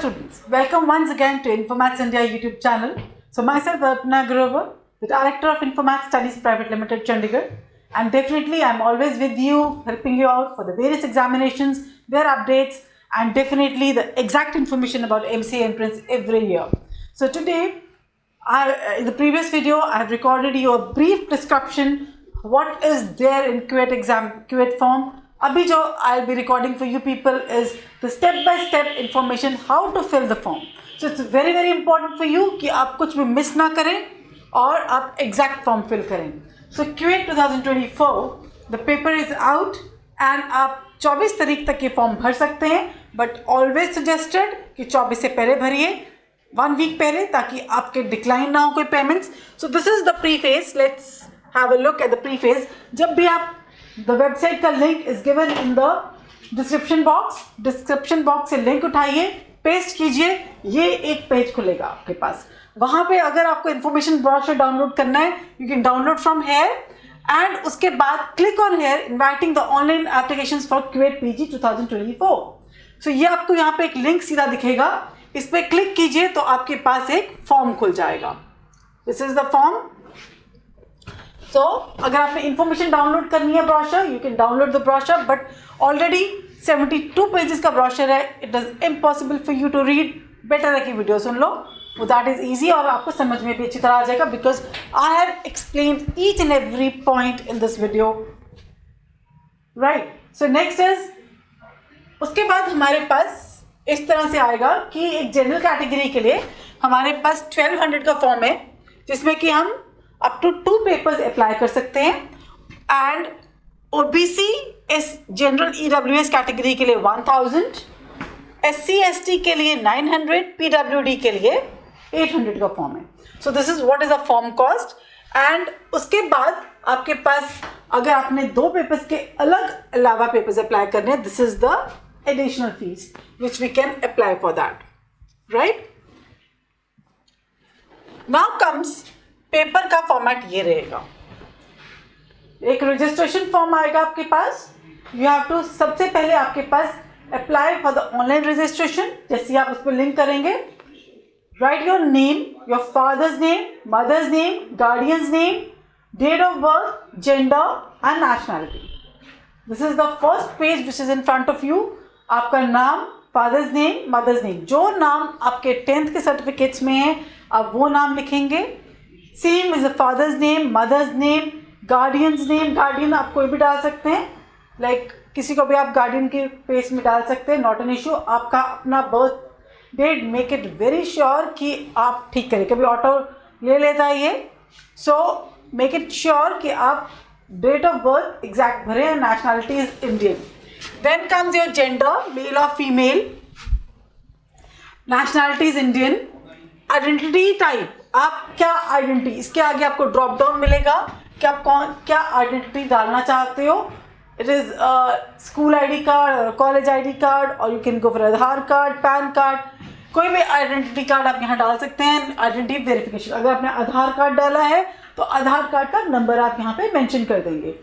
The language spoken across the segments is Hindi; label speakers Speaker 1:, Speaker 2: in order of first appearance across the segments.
Speaker 1: students, welcome once again to Informatics India YouTube channel. So myself Arpana Grover, the Director of Informatics Studies Private Limited, Chandigarh, and definitely I'm always with you, helping you out for the various examinations, their updates, and definitely the exact information about MCA entrance every year. So today, in the previous video, I have recorded you a brief description what is there in QAT exam, QAT form. Abhi jo I'll be recording for you people is the step-by-step information how to fill the form. So it's very very important for you कि आप कुछ भी miss ना करें और आप exact form fill करें. So QAT 2024 the paper is out and आप 24 तारीख तक ये फॉर्म भर सकते हैं, but always suggested कि 24 से पहले भरिए, 1 week पहले, ताकि आपके डिक्लाइन ना हो कोई payments. So this is the preface. Let's have a look at the preface. जब भी आप the website का link is given in the description box से link उठाइए, पेस्ट कीजिए, ये एक पेज खुलेगा आपके पास. वहाँ पे अगर आपको information brochure डाउनलोड करना है, you can download from here and उसके बाद click on here inviting the online applications for QAT PG 2024. So ये आपको यहाँ पे एक लिंक सीधा दिखेगा, इस पे क्लिक कीजिए तो आपके पास एक फॉर्म खुल जाएगा. This is the form. So, अगर आपने information डाउनलोड करनी है brochure, you can download the brochure, but already 72 pages का brochure है, it is impossible for you to read. Better है कि वीडियो सुन लो, वो that is easy और आपको समझ में भी अच्छी तरह आ जाएगा because I have explained each and every point in this video. Right. So next is, उसके बाद हमारे पास इस तरह से आएगा कि एक जनरल कैटेगरी के लिए हमारे पास 1200 का फॉर्म है, जिसमें कि हम अप टू 2 पेपर्स अप्लाई कर सकते हैं. एंड ओबीसी इस जनरल ईडब्ल्यूएस कैटेगरी के लिए 1000, एससी एसटी के लिए 900, पीडब्ल्यूडी के लिए 800 का फॉर्म है. सो this is what is a form cost. And उसके बाद आपके पास अगर आपने 2 पेपर्स के अलग अलावा पेपर्स अप्लाई करने हैं, this is the additional fees which we can apply for that. Right now comes paper का फॉर्मेट ये रहेगा. एक रजिस्ट्रेशन फॉर्म आएगा आपके पास. यू हैव टू, सबसे पहले आपके पास apply for the online registration. जैसे आप उस पर लिंक करेंगे, write your name, your father's name, mother's name, guardian's name, date of birth, gender and nationality. This is the first page which is in front of you. आपका नाम, फादर्स नेम, मदर्स नेम, जो नाम आपके 10th के सर्टिफिकेट्स में है आप वो नाम लिखेंगे. Same is a father's name, mother's name, guardian's name. Guardian आप कोई भी डाल सकते हैं, लाइक किसी को भी आप गार्डियन के पेज में डाल सकते हैं, नॉट एन इशू. आपका अपना birth date, make it very sure कि आप ठीक करें, कभी ऑटो ले लेता है ये. सो मेक इट श्योर कि आप डेट ऑफ बर्थ एग्जैक्ट भरें. Nationality is Indian. Then comes your gender, male और female. Nationality is Indian. Identity type, आप क्या आइडेंटिटी, इसके आगे आपको ड्रॉप डाउन मिलेगा कि आप क्या आइडेंटिटी डालना चाहते हो. It is school ID card, college ID card, और you can go for Aadhaar card, PAN card, कोई भी आइडेंटिटी कार्ड आप यहाँ डाल सकते हैं. आइडेंटिटी वेरिफिकेशन, अगर आपने आधार कार्ड डाला है तो आधार कार्ड का नंबर आप यहाँ पे मेंशन कर देंगे.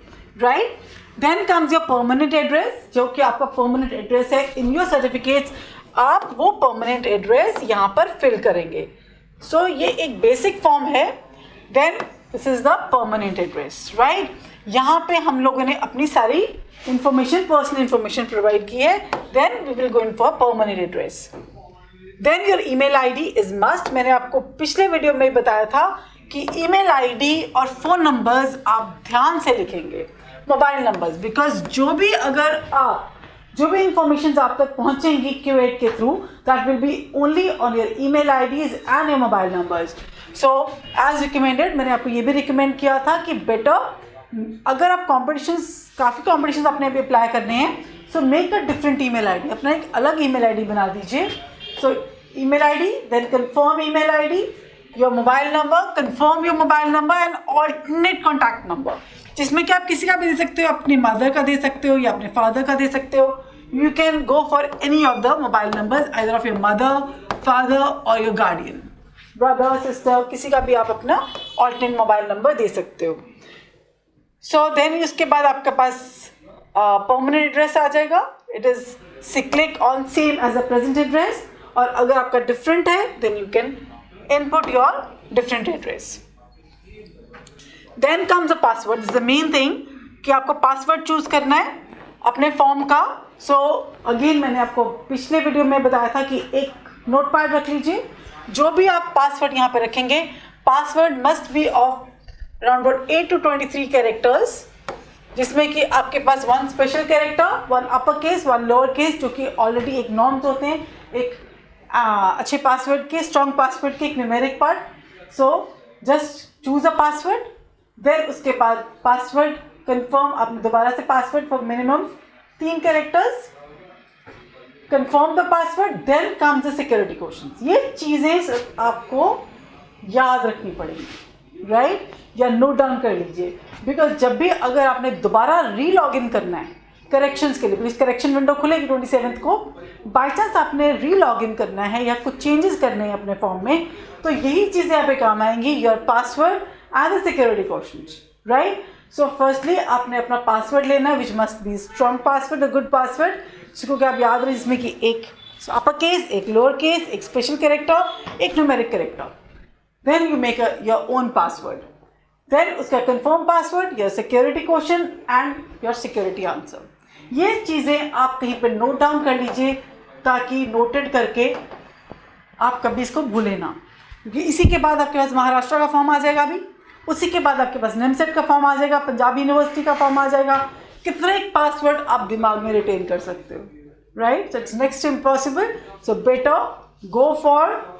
Speaker 1: Right. Then comes your permanent address, जो कि आपका परमानेंट एड्रेस है इन योर सर्टिफिकेट्स. आप वो परमानेंट एड्रेस यहाँ पर फिल करेंगे. सो ये एक बेसिक फॉर्म है. Then this is the permanent address. Right. यहाँ पे हम लोगों ने अपनी सारी इंफॉर्मेशन, पर्सनल इंफॉर्मेशन प्रोवाइड की है. Then we will go in for permanent address. Then your email ID is must. मैंने आपको पिछले वीडियो में बताया था कि ईमेल आईडी और फ़ोन नंबर्स आप ध्यान से लिखेंगे, मोबाइल नंबर्स, बिकॉज जो भी इंफॉर्मेशन आप तक पहुंचेंगी QAT के through, that will be only on your email IDs and your mobile numbers. So as recommended, मैंने आपको ये भी रिकमेंड किया था कि बेटर अगर आप काफ़ी कॉम्पिटिशन्स अपने भी अप्लाई करने हैं, so make a different email ID, अपना एक अलग ईमेल आईडी बना दीजिए. So email ID, then confirm email ID, your mobile number, confirm your mobile number and alternate contact number, जिसमें कि आप किसी का भी दे सकते हो, अपनी मदर का दे सकते हो या अपने फादर का दे सकते हो. You can go for any of the mobile numbers, either of your mother, father और योर गार्डियन, ब्रदर, सिस्टर, किसी का भी आप अपना ऑल्टरनेट मोबाइल नंबर दे सकते हो. सो देन उसके बाद आपके पास परमानेंट एड्रेस आ जाएगा. It is click on same as a present address. और अगर आपका डिफरेंट है then you can input your different address. Then comes the password. This is the main thing कि आपको पासवर्ड चूज करना है अपने फॉर्म का. सो अगेन मैंने आपको पिछले वीडियो में बताया था कि एक नोटपैड रख लीजिए. जो भी आप पासवर्ड यहाँ पे रखेंगे, password must be of around 8 to 23 characters, जिसमें कि आपके पास 1 special character, 1 upper case, 1 lower case, जो कि ऑलरेडी एक नॉर्म्स होते हैं एक अच्छे पासवर्ड के, स्ट्रॉन्ग पासवर्ड के, एक numeric part. So just choose a password. Then उसके बाद पासवर्ड कंफर्म, आप दोबारा से password for minimum 3 characters, confirm the password. Then comes the security questions. ये चीज़ें आपको याद रखनी पड़ेगी, राइट, या नोट डाउन कर लीजिए. बिकॉज जब भी अगर आपने दोबारा री लॉग इन करना है करेक्शंस के लिए, बिकॉज करेक्शन विंडो खुलेगी 27 को, बाई चांस आपने री लॉग इन करना है या कुछ चेंजेस करने हैं अपने फॉर्म में, तो यही चीज़ें यहाँ पे काम आएंगी, your password and the security questions, right. So firstly आपने अपना पासवर्ड लेना है which must be strong password, a good password, जिसको कि आप याद रहे, जिसमें कि एक अपर केस, एक लोअर केस, एक स्पेशल कैरेक्टर, एक numeric character. Then you make your own password. Then उसका confirm password, your security question and your security answer. ये चीज़ें आप कहीं पर नोट डाउन कर लीजिए ताकि नोटेड करके आप कभी इसको भूलें ना. क्योंकि इसी के बाद आपके पास महाराष्ट्र का फॉर्म आ जाएगा, अभी उसी के बाद आपके पास नेमसेट का फॉर्म आ जाएगा, पंजाब यूनिवर्सिटी का फॉर्म आ जाएगा. कितने एक पासवर्ड आप दिमाग में रिटेन कर सकते हो, right. So it's next impossible. So better go for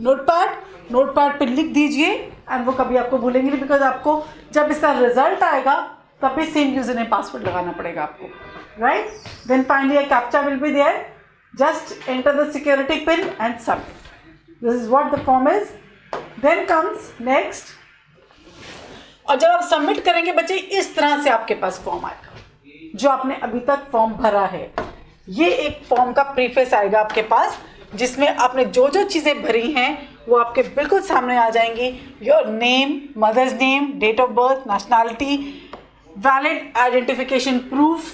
Speaker 1: notepad. Notepad पे लिख दीजिए एंड वो कभी आपको भूलेंगे नहीं, बिकॉज आपको जब इसका रिजल्ट आएगा तब भी सेम यूजर नेम पासवर्ड लगाना पड़ेगा आपको, right. Then finally a captcha will be there. Just enter the security pin and submit. This is what the form is. Then comes next. और जब आप सबमिट करेंगे बच्चे, इस तरह से आपके पास फॉर्म आएगा जो आपने अभी तक फॉर्म भरा है. ये एक फॉर्म का प्रीफेस आएगा आपके पास, जिसमें आपने जो जो चीज़ें भरी हैं वो आपके बिल्कुल सामने आ जाएंगी. Your name, mother's name, date of birth, nationality, valid identification proof,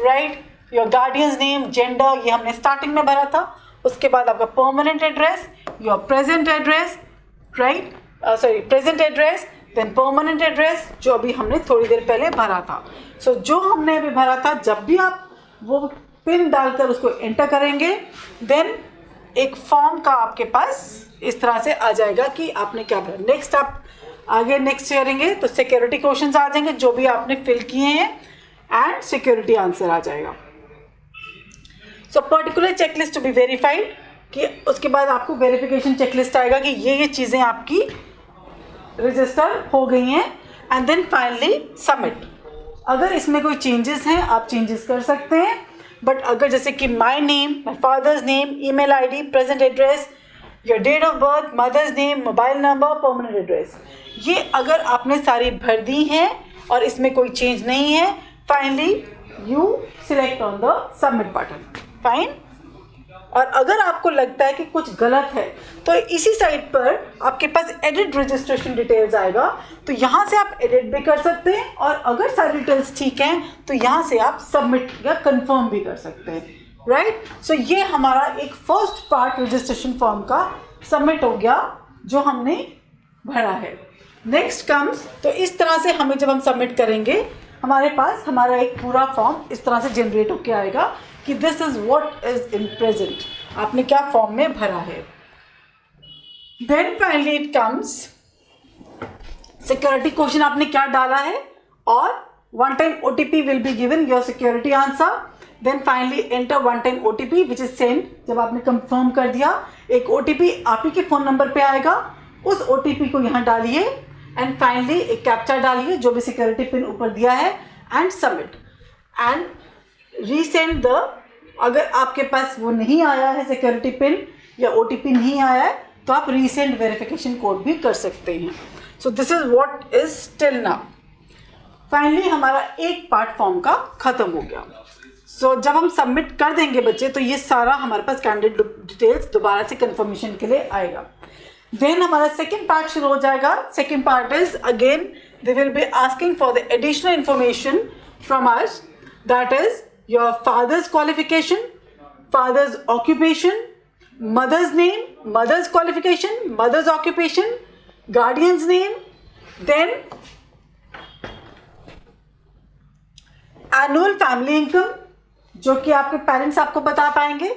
Speaker 1: right, your guardian's name, gender, ये हमने स्टार्टिंग में भरा था. उसके बाद आपका permanent address, your present address, right, sorry present address, then permanent address जो अभी हमने थोड़ी देर पहले भरा था. सो जो हमने अभी भरा था, जब भी आप वो पिन डालकर उसको एंटर करेंगे, देन एक फॉर्म का आपके पास इस तरह से आ जाएगा कि आपने क्या भरा. नेक्स्ट आप आगे नेक्स्ट करेंगे तो सिक्योरिटी क्वेश्चंस आ जाएंगे जो भी आपने फिल किए हैं एंड सिक्योरिटी आंसर आ जाएगा. So particular checklist to be verified, कि उसके बाद आपको वेरिफिकेशन चेकलिस्ट आएगा कि ये चीज़ें आपकी रजिस्टर हो गई हैं. And then finally submit. अगर इसमें कोई चेंजेस हैं आप चेंजेस कर सकते हैं, बट अगर जैसे कि my name, my father's name, email ID, present address, your date of birth, mother's name, mobile number, permanent address, ये अगर आपने सारी भर दी हैं और इसमें कोई चेंज नहीं है, finally you select on the submit button. Fine. और अगर आपको लगता है कि कुछ गलत है तो इसी साइट पर आपके पास एडिट रजिस्ट्रेशन डिटेल्स आएगा, तो यहाँ से आप एडिट भी कर सकते हैं. और अगर सारी डिटेल्स ठीक हैं तो यहाँ से आप सबमिट या कंफर्म भी कर सकते हैं, राइट. सो ये हमारा एक फर्स्ट पार्ट रजिस्ट्रेशन फॉर्म का सबमिट हो गया जो हमने भरा है. नेक्स्ट कम्स, तो इस तरह से हमें जब हम सबमिट करेंगे हमारे पास हमारा एक पूरा फॉर्म इस तरह से जनरेट होकर आएगा कि this is what is in present, आपने क्या फॉर्म में भरा है. Then finally it comes security question, आपने क्या डाला है, और one time OTP will be given your security answer. Then finally enter one time OTP which is send. जब आपने कंफर्म कर दिया, एक OTP आप ही के फ़ोन नंबर पे आएगा, उस OTP को यहाँ डालिए एंड फाइनली एक कैप्चा डालिए जो भी सिक्योरिटी पिन ऊपर दिया है and submit and resend the. अगर आपके पास वो नहीं आया है सिक्योरिटी पिन या OTP नहीं आया है तो आप रीसेंड वेरिफिकेशन कोड भी कर सकते हैं. So this is what is till now. Finally हमारा एक पार्ट फॉर्म का खत्म हो गया. सो जब हम सबमिट कर देंगे बच्चे तो ये सारा हमारे पास कैंडिडेट डिटेल्स दोबारा से कंफर्मेशन के लिए आएगा. देन हमारा सेकेंड पार्ट शुरू हो जाएगा. Second part is again they will be asking for the additional information from us, that is your father's qualification, father's occupation, mother's name, mother's qualification, mother's occupation, guardian's name, then annual family income जो कि आपके पेरेंट्स आपको बता पाएंगे.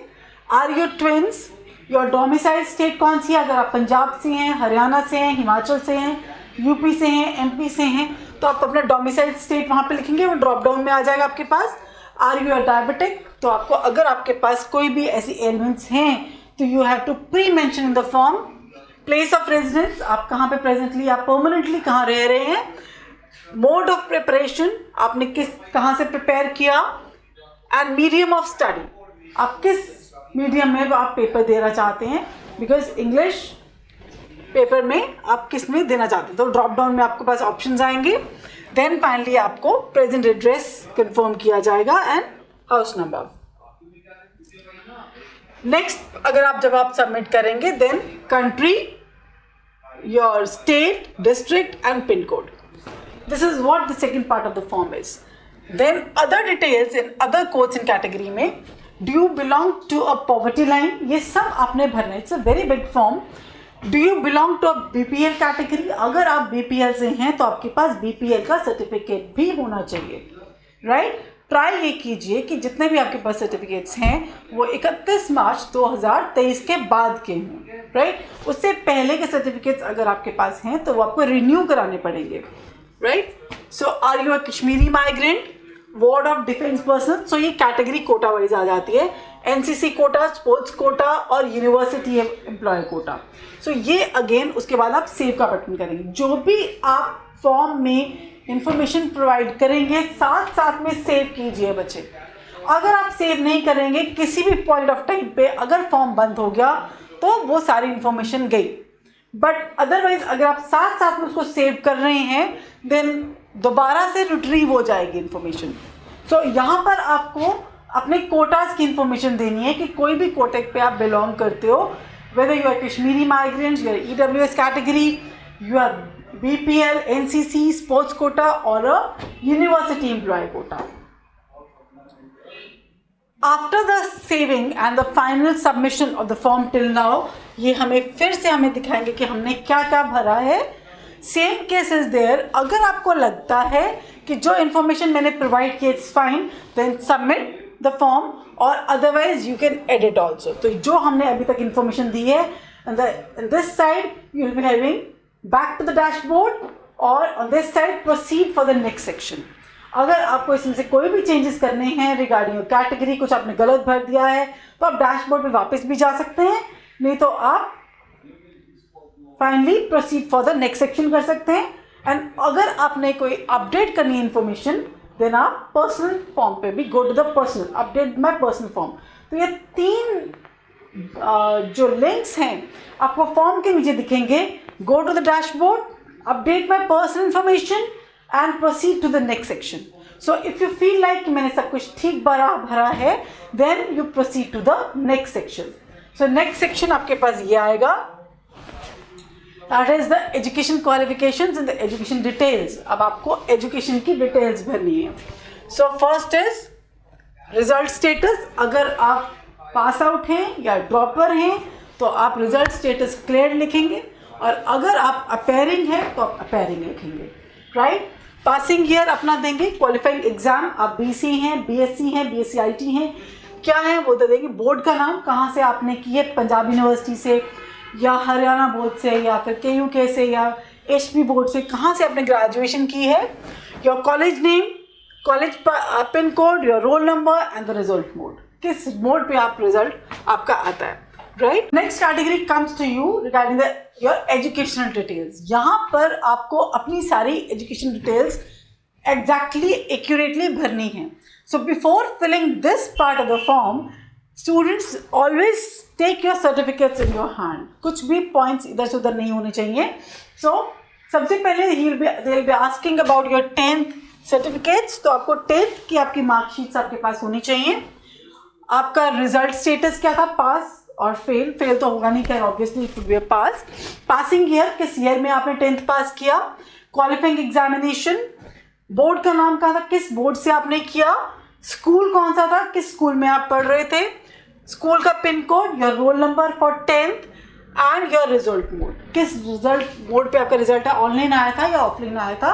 Speaker 1: Are you twins, your domicile state कौन सी है, अगर आप पंजाब से हैं, हरियाणा से हैं, हिमाचल से हैं, यूपी से हैं, एमपी से हैं, तो आप अपना डोमिसाइल स्टेट वहाँ पे लिखेंगे, वो ड्रॉप डाउन में आ जाएगा आपके पास. आर यू डायबिटिक, तो आपको अगर आपके पास कोई भी ऐसी एलिमेंट्स हैं तो you have to pre mention in the form. Place of residence, आप कहाँ पे प्रेजेंटली या परमानेंटली कहाँ रह रहे हैं. मोड ऑफ प्रिपरेशन, आपने कहाँ से प्रिपेयर किया. एंड मीडियम ऑफ स्टडी, आप किस मीडियम में आप पेपर देना चाहते हैं, बिकॉज इंग्लिश पेपर में आप किस में देना चाहते हैं. तो ड्रॉप डाउन में आपके पास ऑप्शंस आएंगे. देन फाइनली आपको प्रेजेंट एड्रेस कंफर्म किया जाएगा एंड हाउस नंबर. नेक्स्ट अगर आप जब आप सबमिट करेंगे, then country, your state, district and pin code. This is what the second part of the form is. Then other details in other codes in category में, do you belong to a poverty line, ये सब आपने भरना है. It's a very big form. Do you belong to a BPL category, अगर आप बीपीएल से हैं तो आपके पास बीपीएल का सर्टिफिकेट भी होना चाहिए. राइट. ट्राई ये कीजिए कि जितने भी आपके पास सर्टिफिकेट्स हैं वो 31 मार्च 2023 के बाद के हों. राइट. उससे पहले के सर्टिफिकेट्स अगर आपके पास हैं तो वो आपको रिन्यू कराने पड़ेंगे. Right. So are you a Kashmiri migrant, ward of defence person, so ये कैटेगरी कोटा वाइज आ जाती है. एनसीसी कोटा, स्पोर्ट्स कोटा और यूनिवर्सिटी एम्प्लॉय कोटा. सो ये अगेन उसके बाद आप सेव का बटन करेंगे. जो भी आप फॉर्म में इंफॉर्मेशन प्रोवाइड करेंगे साथ साथ में सेव कीजिए बच्चे. अगर आप सेव नहीं करेंगे किसी भी पॉइंट ऑफ टाइम पे, अगर फॉर्म बंद हो गया तो वो सारी इंफॉर्मेशन गई. बट अदरवाइज अगर आप साथ साथ में उसको सेव कर रहे हैं देन दोबारा से रिट्रीव हो जाएगी इंफॉर्मेशन. सो यहाँ पर आपको अपने कोटास की इंफॉर्मेशन देनी है कि कोई भी कोटे पे आप बिलोंग करते हो, whether you are Kashmiri migrant, you are EWS category, you are BPL, NCC, sports quota और university employ quota. After the saving and the final submission of the form till now, ये हमें फिर से हमें दिखाएंगे कि हमने क्या क्या भरा है. Same case is there. अगर आपको लगता है कि जो इन्फॉर्मेशन मैंने प्रोवाइड की it's fine, then submit the form, और otherwise you can edit also. तो जो हमने अभी तक इन्फॉर्मेशन दी है, on this side you will be having back to the dashboard, और on this side proceed for the next section. अगर आपको इसमें से कोई भी चेंजेस करने हैं रिगार्डिंग कैटेगरी, कुछ आपने गलत भर दिया है तो आप डैशबोर्ड पे वापस भी जा सकते हैं, नहीं तो आप finally proceed for the next section कर सकते हैं. एंड अगर आपने कोई अपडेट करनी है इन्फॉर्मेशन, देन आप पर्सनल फॉर्म पे भी go to the personal update my personal form. तो ये तीन जो लिंक्स हैं आपको फॉर्म के नीचे दिखेंगे. Go to the dashboard, update my personal information and proceed to the next section. So if you feel like कि मैंने सब कुछ ठीक भरा है, then you proceed to the next section. So next section आपके पास ये आएगा, that is the education qualifications and the education details. अब आपको एजुकेशन की डिटेल्स भरनी है. So first is result status. अगर आप पास आउट हैं या ड्रॉपर हैं तो आप रिजल्ट स्टेटस क्लियर लिखेंगे, और अगर आप अपेयरिंग हैं तो आप अपेयरिंग लिखेंगे. राइट. पासिंग ईयर अपना देंगे. क्वालिफाइंग एग्जाम, आप बीसी हैं, बीएससी हैं, बीएससी आईटी हैं, क्या है वो तो देंगे. बोर्ड का नाम, कहाँ से आपने की है, पंजाब यूनिवर्सिटी से या हरियाणा बोर्ड से या फिर KUK से या HP बोर्ड से, कहाँ से आपने ग्रेजुएशन की है. Your college name, college pin code, your roll number and the result mode, किस मोड पे आप रिजल्ट आपका आता है. Right. Next category comes to you regarding the your educational details. यहाँ पर आपको अपनी सारी एजुकेशन डिटेल्स एग्जैक्टली एक्यूरेटली भरनी है. So before filling this part of the form, students always take your certificates in your hand. कुछ भी पॉइंट्स इधर से उधर नहीं होने चाहिए. सो सबसे पहले they will be asking about your 10th certificates. तो आपको 10th की आपकी मार्कशीट्स आपके पास होनी चाहिए. आपका रिजल्ट स्टेटस क्या था, पास और फेल. फेल तो होगा नहीं, खैर obviously it would be a pass. Passing year, किस ईयर में आपने 10th पास किया. क्वालिफाइंग एग्जामिनेशन, बोर्ड का नाम क्या था, किस बोर्ड से आपने किया. स्कूल कौन सा था, किस स्कूल में आप पढ़ रहे थे. स्कूल का pin code, your roll number for 10th and your result mode. किस रिजल्ट मोड पे आपका रिजल्ट है, ऑनलाइन आया था या ऑफलाइन आया था,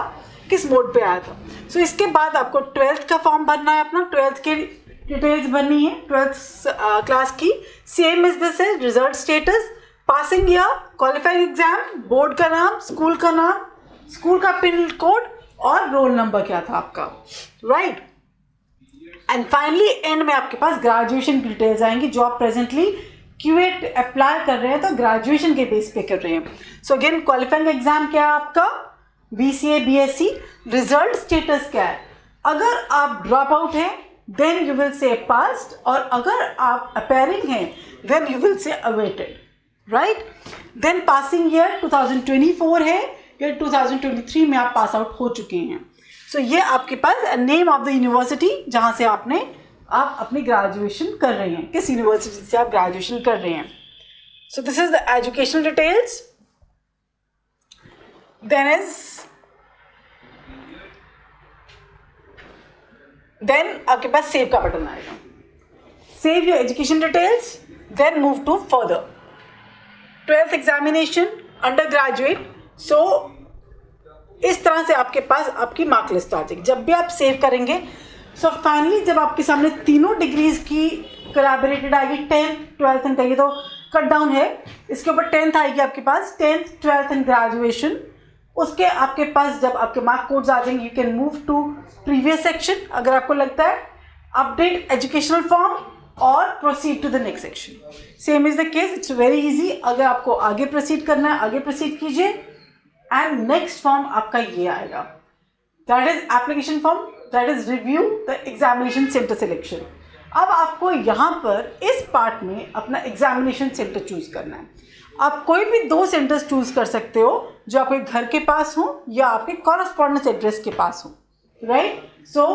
Speaker 1: किस मोड पे आया था। सो इसके बाद आपको 12th का फॉर्म भरना है, अपना 12th की डिटेल्स भरनी है 12th क्लास की। सेम इज दिस है result status, passing year, qualifying exam, board का नाम, स्कूल का नाम, स्कूल का पिन कोड और रोल नंबर क्या था आपका, राइट। एंड फाइनली एंड में आपके पास ग्रेजुएशन की डिटेल्स आएंगी, जो आप प्रेजेंटली क्यूएट अप्लाई कर रहे हैं तो ग्रेजुएशन के बेस पे कर रहे हैं। सो अगेन क्वालिफाइंग एग्जाम क्या है आपका, BCA BSc, रिजल्ट स्टेटस क्या है, अगर आप ड्रॉप आउट हैं then you will say passed, और अगर आप अपेयरिंग हैं then you will say awaited, right. Then passing year 2024 है या 2023 में आप पास आउट हो चुके हैं। सो ये आपके पास नेम ऑफ द यूनिवर्सिटी जहाँ से आप अपनी ग्रेजुएशन कर रहे हैं, किस यूनिवर्सिटी से आप ग्रेजुएशन कर रहे हैं। So this is the educational details. Then आपके पास सेव का बटन आएगा, save your education details, then move to further 12th examination, undergraduate. सो इस तरह से आपके पास आपकी मार्क लिस्ट आ जाएगी जब भी आप सेव करेंगे। सो फाइनली जब आपके सामने तीनों डिग्रीज की कोलैबोरेटेड आएगी, 10th 12th एंड कहिए तो कट डाउन है, इसके ऊपर 10th आएगी आपके पास, 10th 12th एंड ग्रेजुएशन। उसके आपके पास जब आपके मार्क कोड्स आ जाएंगे, you can move to previous section अगर आपको लगता है, अपडेट एजुकेशनल फॉर्म और proceed to the next section. Same is the case, it's very easy. अगर आपको आगे प्रोसीड करना है आगे प्रोसीड कीजिए, एंड नेक्स्ट फॉर्म आपका ये आएगा, that is application form, that is review the examination centre selection. अब आपको यहाँ पर इस पार्ट में अपना एग्जामिनेशन सेंटर चूज करना है। आप कोई भी 2 सेंटर्स चूज कर सकते हो जो आपके घर के पास हो या आपके कॉरेस्पॉन्डेंस एड्रेस के पास हो, right. So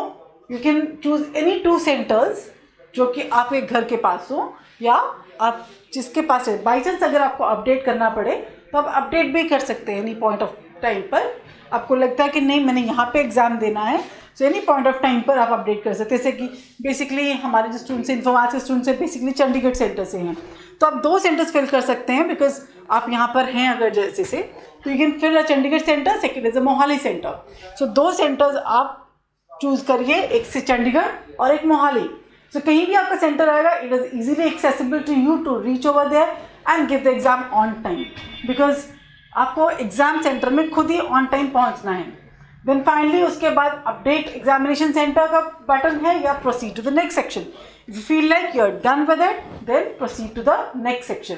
Speaker 1: you can choose any 2 centres जो कि आपके घर के पास हो या आप जिसके पास है। बाई चांस अगर आपको अपडेट करना पड़े तो आप अपडेट भी कर सकते हैं एनी पॉइंट ऑफ टाइम पर। आपको लगता है कि नहीं मैंने यहाँ पे एग्ज़ाम देना है, so any point of time पर आप अपडेट कर सकते हैं। जैसे कि बेसिकली हमारे जो स्टूडेंट्स हैं, इन्फॉर्मेटिक्स के स्टूडेंट्स हैं, बेसिकली चंडीगढ़ सेंटर से हैं, तो आप 2 सेंटर्स फिल कर सकते हैं बिकॉज आप यहाँ पर हैं अगर जैसे से, तो you can fill a Chandigarh centre, second is a Mohali centre. So 2 centres आप चूज करिए, एक से चंडीगढ़ और एक मोहाली। सो कहीं भी आपका सेंटर आएगा, it is easily accessible to you to reach over there and give the exam on time, because आपको एग्जाम सेंटर में खुद ही ऑन टाइम पहुंचना है। देन फाइनली उसके बाद अपडेट एग्जामिनेशन सेंटर का बटन है या proceed to the next section. If you feel like you are done with it then proceed to the next section.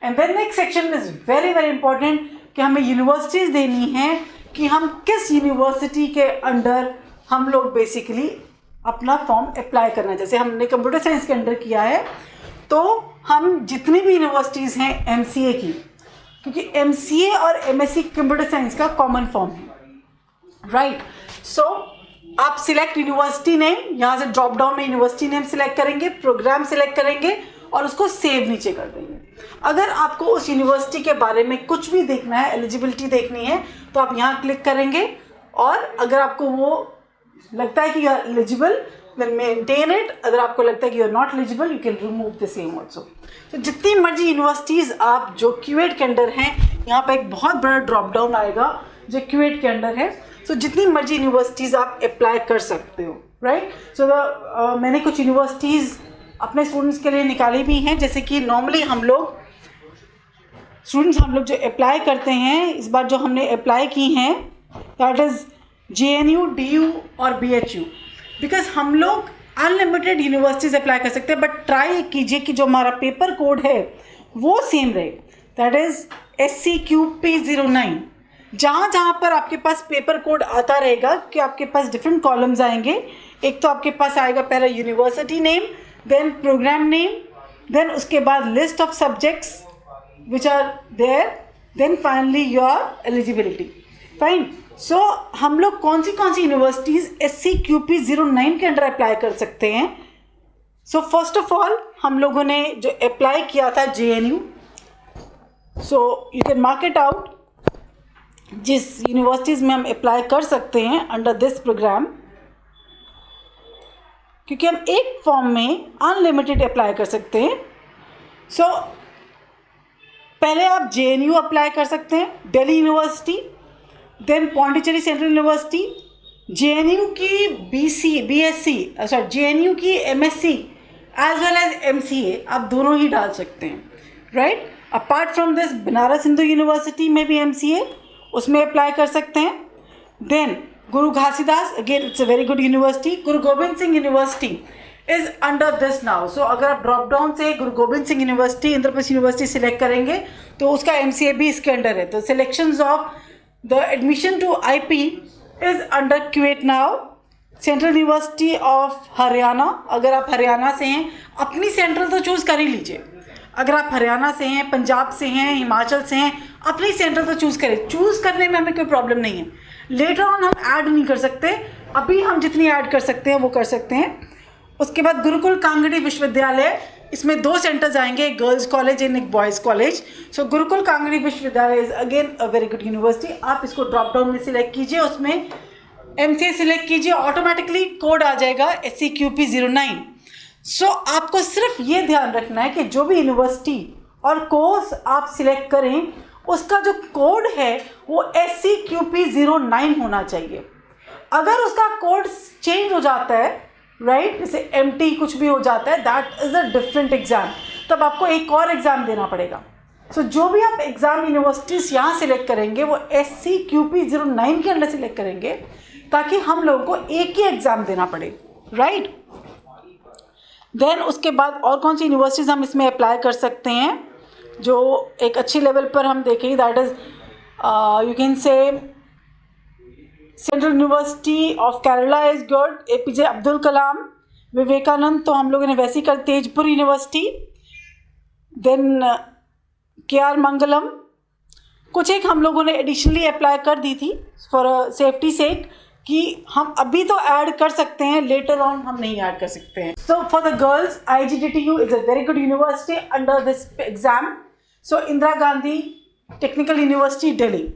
Speaker 1: And then next section is very very important कि हमें यूनिवर्सिटीज़ देनी है कि हम किस यूनिवर्सिटी के अंडर हम लोग बेसिकली अपना फॉर्म अप्लाई करना। जैसे हमने कंप्यूटर साइंस के अंडर किया है तो हम जितनी भी यूनिवर्सिटीज़ हैं MCA की, क्योंकि MCA और MSc कंप्यूटर साइंस का कॉमन फॉर्म है, राइट। सो आप सिलेक्ट यूनिवर्सिटी नेम, यहाँ से ड्रॉप डाउन में यूनिवर्सिटी नेम सिलेक्ट करेंगे, प्रोग्राम सिलेक्ट करेंगे और उसको सेव नीचे कर देंगे। अगर आपको उस यूनिवर्सिटी के बारे में कुछ भी देखना है, एलिजिबिलिटी देखनी है, तो आप यहाँ क्लिक करेंगे और अगर आपको वो लगता है कि you are eligible then maintain it, अगर आपको लगता है कि you are not eligible you can remove the same also. तो जितनी मर्जी यूनिवर्सिटीज़ आप जो क्यूएट के अंडर हैं, यहाँ पर एक बहुत बड़ा ड्रॉप डाउन आएगा जो क्यूएट के अंडर है। सो जितनी मर्जी यूनिवर्सिटीज़ आप अप्लाई कर सकते हो, राइट। सो मैंने कुछ यूनिवर्सिटीज़ अपने स्टूडेंट्स के लिए निकाली भी हैं, जैसे कि नॉर्मली हम लोग जो अप्लाई करते हैं, इस बार जो हमने अप्लाई की हैं दैट इज़ JNU, DU और BHU, बिकॉज हम लोग अनलिमिटेड यूनिवर्सिटीज़ अप्लाई कर सकते हैं, बट ट्राई कीजिए कि जो हमारा पेपर कोड है वो सेम रहे, दैट इज़ SCQP09। जहाँ जहाँ पर आपके पास पेपर कोड आता रहेगा कि आपके पास डिफरेंट कॉलम्स आएंगे। एक तो आपके पास आएगा पहला university name, then programme name, then उसके बाद list of subjects which are there, then finally your eligibility. Fine. So हम लोग कौन सी यूनिवर्सिटीज़ SCQP09 के अंडर अप्लाई कर सकते हैं। सो फर्स्ट ऑफ ऑल हम लोगों ने जो अप्लाई किया था JNU, so you can mark it out जिस यूनिवर्सिटीज़ में हम अप्लाई कर सकते हैं अंडर दिस प्रोग्राम। क्योंकि हम एक फॉर्म में अनलिमिटेड अप्लाई कर सकते हैं। सो पहले आप JNU अप्लाई कर सकते हैं, Delhi university, then Pondicherry central university, JNU की BSc, JNU की MSc as well as MCA, आप दोनों ही डाल सकते हैं, right. Apart from this Banaras Hindu university में भी MCA, उसमें अप्लाई कर सकते हैं। Then Guru Ghasidas, again it's a very good university. Guru Gobind Singh university is under this now. So अगर आप ड्रॉप डाउन से Guru Gobind Singh university, Indraprastha university select करेंगे तो उसका MCA भी इसके अंडर है। तो selections of the admission to IP is under CUET now. Central university of Haryana, अगर आप हरियाणा से हैं, अपनी सेंट्रल तो चूज़ कर ही लीजिए। अगर आप हरियाणा से हैं, पंजाब से हैं, हिमाचल से हैं, अपनी सेंट्रल तो चूज़ करें। चूज़ करने में हमें कोई प्रॉब्लम नहीं है। लेटर ऑन हम ऐड नहीं कर सकते, अभी हम जितनी ऐड कर सकते हैं वो कर सकते हैं। उसके बाद गुरुकुल कांगड़ी विश्वविद्यालय, इसमें 2 सेंटर्स आएंगे, एक गर्ल्स कॉलेज एंड एक बॉयज़ कॉलेज। सो गुरुकुल कांगड़ी विश्वविद्यालय is again a very good university. आप इसको ड्रॉप डाउन में सिलेक्ट कीजिए, उसमें MCA सिलेक्ट कीजिए, ऑटोमेटिकली कोड आ जाएगा SCQP09। सो आपको सिर्फ ये ध्यान रखना है कि जो भी यूनिवर्सिटी और कोर्स आप सिलेक्ट करें उसका जो कोड है वो SCQP09 होना चाहिए। अगर उसका कोड चेंज हो जाता है, राइट, जैसे MT कुछ भी हो जाता है, that is a different exam, तब आपको एक और एग्ज़ाम देना पड़ेगा। सो जो भी आप एग्ज़ाम यूनिवर्सिटीज़ यहाँ सिलेक्ट करेंगे वो SCQP09 के अंडर सिलेक्ट करेंगे, ताकि हम लोगों को एक ही एग्ज़ाम देना पड़े, राइट। देन उसके बाद और कौन सी यूनिवर्सिटीज़ हम इसमें अप्लाई कर सकते हैं जो एक अच्छी लेवल पर हम देखेंगे, that is you can say central university of Kerala is good, APJ Abdul Kalam, Vivekananda तो हम लोगों ने वैसे ही कर, Tezpur university, then KR Mangalam, कुछ एक हम लोगों ने एडिशनली अप्लाई कर दी थी फॉर सेफ्टी सेक कि हम अभी तो ऐड कर सकते हैं, लेटर ऑन हम नहीं ऐड कर सकते हैं। So for the girls IGTTU is a very good university under this exam. So Indira Gandhi technical university Delhi.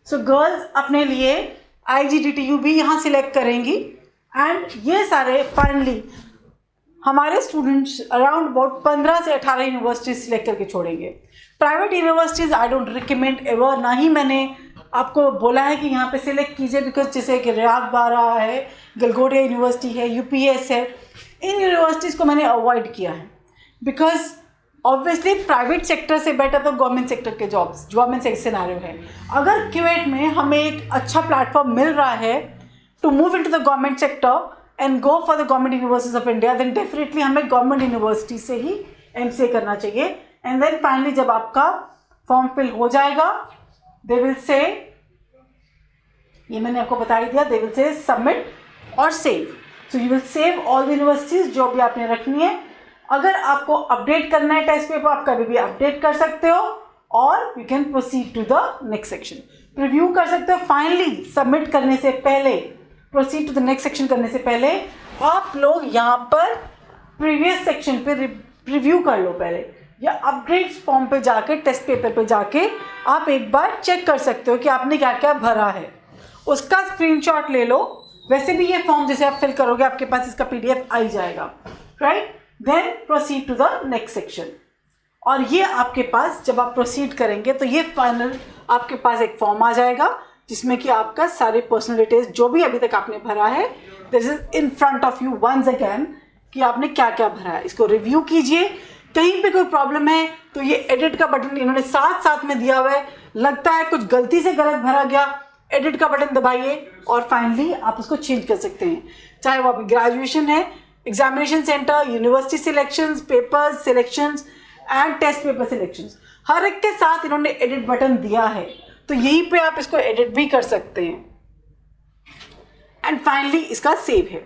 Speaker 1: So girls अपने लिए IGTTU भी यहाँ सिलेक्ट करेंगी एंड ये सारे फाइनली हमारे स्टूडेंट्स अराउंड अबाउट 15 से 18 यूनिवर्सिटीज़ सिलेक्ट करके छोड़ेंगे। Private universities I don't recommend ever, ना ही मैंने आपको बोला है कि यहाँ पे सिलेक्ट कीजिए, बिकॉज जैसे कि रियाद बारा है, गलगोटिया यूनिवर्सिटी है, UPS है, इन यूनिवर्सिटीज़ को मैंने अवॉइड किया है बिकॉज ऑब्वियसली प्राइवेट सेक्टर से बेटर तो गवर्नमेंट सेक्टर के जॉब्स, गवर्नमेंट सिनेरियो है। अगर क्यूएट में हमें एक अच्छा प्लेटफॉर्म मिल रहा है to move into the government sector and go for the government universities of India, then definitely हमें गवर्नमेंट यूनिवर्सिटी से ही MCA करना चाहिए। एंड देन फाइनली जब आपका फॉर्म फिल हो जाएगा, दे विल से, ये मैंने आपको बता ही दिया, दे विल से सबमिट और save. So you will save all the universities जो भी आपने रखनी है। अगर आपको अपडेट करना है टेस्ट पेपर, आप कभी भी अपडेट कर सकते हो और you can proceed to the next section, preview कर सकते हो। फाइनली सबमिट करने से पहले, proceed to the next section करने से पहले आप लोग यहाँ पर प्रीवियस सेक्शन पे रिव्यू कर लो पहले, या अपग्रेड फॉर्म पे जाके, टेस्ट पेपर पे जाके आप एक बार चेक कर सकते हो कि आपने क्या क्या भरा है, उसका स्क्रीनशॉट ले लो। वैसे भी ये फॉर्म जैसे आप फिल करोगे आपके पास इसका PDF आ ही जाएगा, right. Then proceed to the next section, और ये आपके पास जब आप प्रोसीड करेंगे तो ये फाइनल आपके पास एक फॉर्म आ जाएगा जिसमें कि आपका सारे पर्सनल डिटेल्स जो भी अभी तक आपने भरा है, this is in front of you once again कि आपने क्या क्या भरा है। इसको रिव्यू कीजिए, कहीं पे कोई प्रॉब्लम है तो ये एडिट का बटन इन्होंने साथ साथ में दिया हुआ है, लगता है कुछ गलती से गलत भरा गया, एडिट का बटन दबाइए और फाइनली आप उसको चेंज कर सकते हैं। चाहे वो आपकी ग्रेजुएशन है, examination centre, university selections, papers selections and test paper selections, हर एक के साथ इन्होंने एडिट बटन दिया है, तो यहीं पे आप इसको एडिट भी कर सकते हैं। एंड फाइनली इसका सेव है।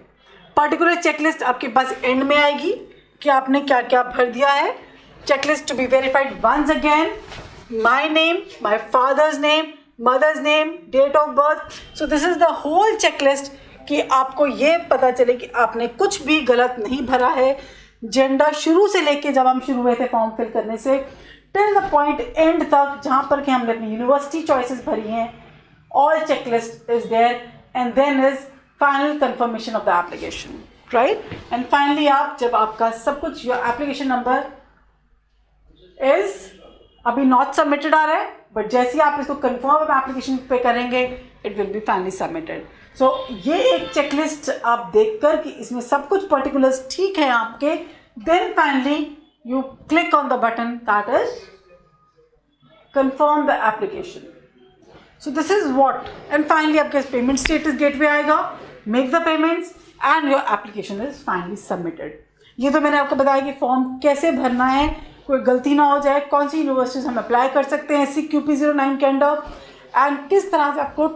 Speaker 1: पर्टिकुलर चेकलिस्ट आपके पास एंड में आएगी कि आपने क्या क्या भर दिया है। Checklist to be verified once again, my name, my father's name, mother's name, date of birth. So this is the whole checklist कि आपको ये पता चले कि आपने कुछ भी गलत नहीं भरा है। जेंडर शुरू से लेके जब हम शुरू हुए थे फॉर्म फिल करने से टिल द पॉइंट एंड तक जहाँ पर कि हमने अपनी यूनिवर्सिटी चॉइसेस भरी हैं, all checklist is there and then is final confirmation of the application. Right. And finally आप जब आपका सब कुछ, योर एप्लीकेशन नंबर इज अभी नॉट सबमिटेड आ रहा है, बट जैसे ही आप इसको कंफर्म एप्लीकेशन पे करेंगे it will be finally submitted. So ये एक चेकलिस्ट आप देखकर कि इसमें सब कुछ पर्टिकुलर्स ठीक है आपके, then finally you click on the button that is confirm the application. So this is what, and finally आपके पेमेंट स्टेटस गेटवे आएगा, make the payments and your application is finally submitted. ये तो मैंने आपको बताया कि फॉर्म कैसे भरना है, कोई गलती ना हो जाए, कौन सी यूनिवर्सिटीज हम अप्लाई कर सकते हैं CQP09 के अंडर, एंड किस तरह से आपको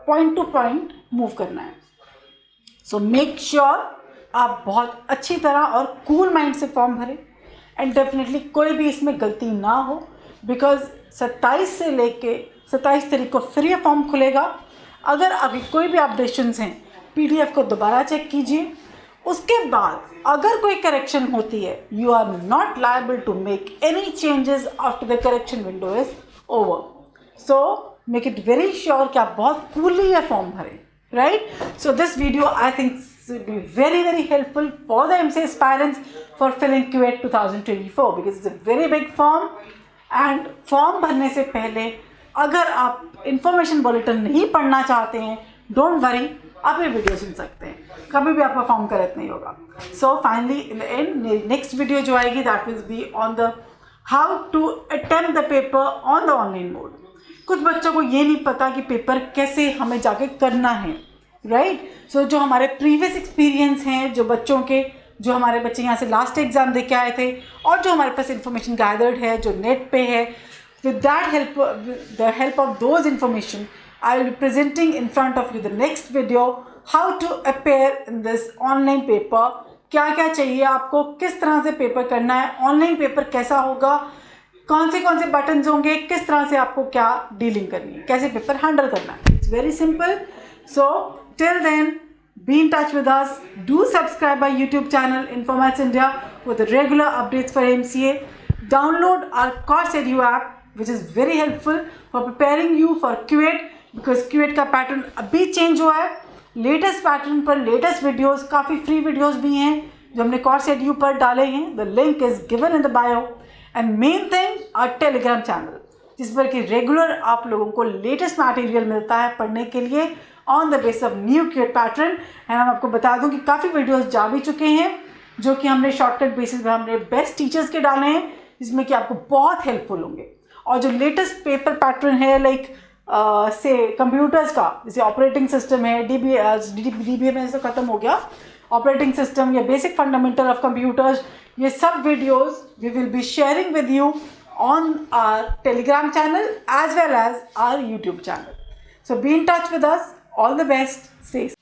Speaker 1: पॉइंट टू पॉइंट मूव करना है. सो मेक श्योर आप बहुत अच्छी तरह और कूल माइंड से फॉर्म भरें, एंड डेफिनेटली कोई भी इसमें गलती ना हो, बिकॉज 27 से लेके 27 तारीख को फ्री फॉर्म खुलेगा. अगर अभी कोई भी अपडेशंस हैं PDF को दोबारा चेक कीजिए. उसके बाद अगर कोई करेक्शन होती है, you are not liable to make any changes after the correction window is over. So make it very sure कि आप बहुत कूलली ये फॉर्म भरें, right. So this video I think will be very helpful for the MCA aspirants for filling QAT 2024 because it's a very big form. And form भरने से पहले अगर आप इंफॉर्मेशन बुलेटिन नहीं पढ़ना चाहते हैं, डोंट वरी, आप ये वीडियो सुन सकते हैं, कभी भी आपका फॉर्म करेक्ट नहीं होगा. So finally in the end next video जो आएगी that will be on the how to attempt the paper on the online mode. कुछ बच्चों को ये नहीं पता कि पेपर कैसे हमें जाके करना है, राइट. सो जो हमारे प्रीवियस एक्सपीरियंस हैं, जो हमारे बच्चे यहाँ से लास्ट एग्जाम दे के आए थे, और जो हमारे पास इंफॉर्मेशन गैदर्ड है जो नेट पे है, with that help, the help of those information I will be presenting in front of you the next video how to appear in this online paper. क्या क्या चाहिए आपको, किस तरह से पेपर करना है, ऑनलाइन पेपर कैसा होगा, कौन से बटन्स होंगे, किस तरह से आपको क्या डीलिंग करनी है, कैसे पेपर हैंडल करना है. It's very simple. So till then, be in touch with us. Do subscribe our YouTube channel Informatics India for the regular updates for MCA. Download our Course Edu app which is very helpful for preparing you for QAT because QAT का पैटर्न अभी चेंज हुआ है. लेटेस्ट पैटर्न पर लेटेस्ट वीडियोस, काफ़ी फ्री वीडियोस भी हैं जो हमने Course Edu पर डाले हैं. The link is given in the bio. And main thing our Telegram channel जिस पर कि रेगुलर आप लोगों को लेटेस्ट मटेरियल मिलता है पढ़ने के लिए on the base of new QAT pattern. And हम आपको बता दूं कि काफ़ी वीडियोस जा भी चुके हैं जो कि हमने शॉर्टकट बेसिस पे हमने बेस्ट टीचर्स के डाले हैं जिसमें कि आपको बहुत हेल्पफुल होंगे. और जो लेटेस्ट पेपर पैटर्न है लाइक से कंप्यूटर्स का, जैसे ऑपरेटिंग सिस्टम है, DBA से ख़त्म हो गया, ऑपरेटिंग सिस्टम या बेसिक फंडामेंटल ऑफ कंप्यूटर्स, ये सब videos we will be sharing with you on our Telegram channel as well as our YouTube channel. So be in touch with us. All the best. Stay safe.